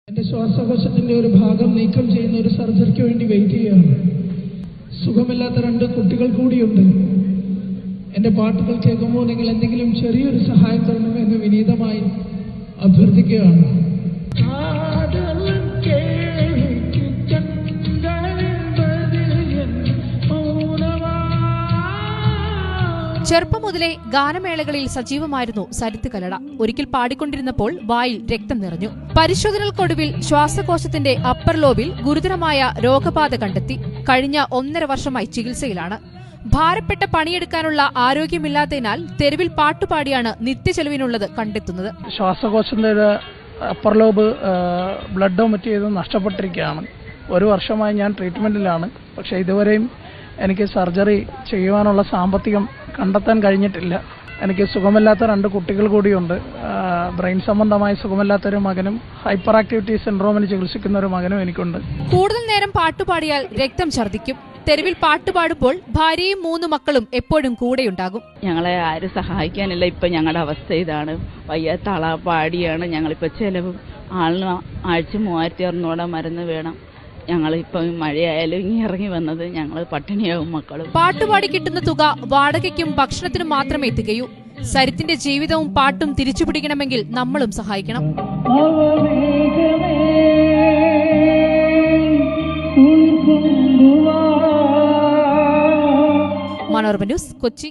എൻ്റെ ശ്വാസകോശത്തിൻ്റെ ഒരു ഭാഗം നീക്കം ചെയ്യുന്ന ഒരു സർജറിക്ക് വേണ്ടി വെയിറ്റ് ചെയ്യുകയാണ്. സുഖമില്ലാത്ത 2 കുട്ടികൾ കൂടിയുണ്ട്. എൻ്റെ പാട്ടുകൾ കേൾക്കുമ്പോൾ നിങ്ങൾ എന്തെങ്കിലും ചെറിയൊരു സഹായം തരണമെന്ന് വിനീതമായി അഭ്യർത്ഥിക്കുകയാണ്. ചെറുപ്പം മുതലേ ഗാനമേളകളിൽ സജീവമായിരുന്നു സരിത്ത് കല്ലട. ഒരിക്കൽ പാടിക്കൊണ്ടിരുന്നപ്പോൾ വായിൽ രക്തം നിറഞ്ഞു. പരിശോധനകൾക്കൊടുവിൽ ശ്വാസകോശത്തിന്റെ അപ്പർ ലോബിൽ ഗുരുതരമായ രോഗബാധ കണ്ടെത്തി. കഴിഞ്ഞ 1.5 വർഷമായി ചികിത്സയിലാണ്. ഭാരപ്പെട്ട പണിയെടുക്കാനുള്ള ആരോഗ്യമില്ലാത്തതിനാൽ തെരുവിൽ പാട്ടുപാടിയാണ് നിത്യചെലവിനുള്ളത് കണ്ടെത്തുന്നത്. ശ്വാസകോശത്തിന്റെ അപ്പർ ലോബ് ബ്ലഡ് വൊമിറ്റ് ചെയ്ത് നഷ്ടപ്പെട്ടിരിക്കുകയാണ്. 1 വർഷമായി ഞാൻ ട്രീറ്റ്മെന്റിലാണ്. പക്ഷേ ഇതുവരെയും എനിക്ക് സർജറി ചെയ്യുവാനുള്ള സാമ്പത്തികം കണ്ടെത്താൻ കഴിഞ്ഞിട്ടില്ല. എനിക്ക് സുഖമില്ലാത്ത 2 കുട്ടികൾ കൂടിയുണ്ട്. ബ്രെയിൻ സംബന്ധമായി സുഖമില്ലാത്ത ഒരു മകനും ഹൈപ്പർ ആക്ടിവിറ്റി സിൻഡ്രോമിന് ചികിത്സിക്കുന്ന ഒരു മകനും എനിക്കുണ്ട്. കൂടുതൽ നേരം പാട്ടുപാടിയാൽ രക്തം ഛർദ്ദിക്കും. തെരുവിൽ പാട്ടുപാടുമ്പോൾ ഭാര്യയും 3 മക്കളും എപ്പോഴും കൂടെയുണ്ടാകും. ഞങ്ങളെ ആരും സഹായിക്കാനില്ല. ഇപ്പൊ ഞങ്ങളുടെ അവസ്ഥ ഇതാണ്. വയ്യാത്ത പാടിയാണ് ഞങ്ങളിപ്പോ ചെലവ്. ആളിന് ആഴ്ച 3600 മരുന്ന് വേണം. ഞങ്ങളിപ്പം മഴയായാലും ഇങ്ങനെ ഇറങ്ങി വന്നത് ഞങ്ങൾ പട്ടിണിയാവും മക്കളും. പാട്ടുപാടി കിട്ടുന്ന തുക വാടകയ്ക്കും ഭക്ഷണത്തിനും മാത്രമേ തികയൂ. സരിത്തിന്റെ ജീവിതവും പാട്ടും തിരിച്ചുപിടിക്കണമെങ്കിൽ നമ്മളും സഹായിക്കണം. മനോരമ ന്യൂസ്, കൊച്ചി.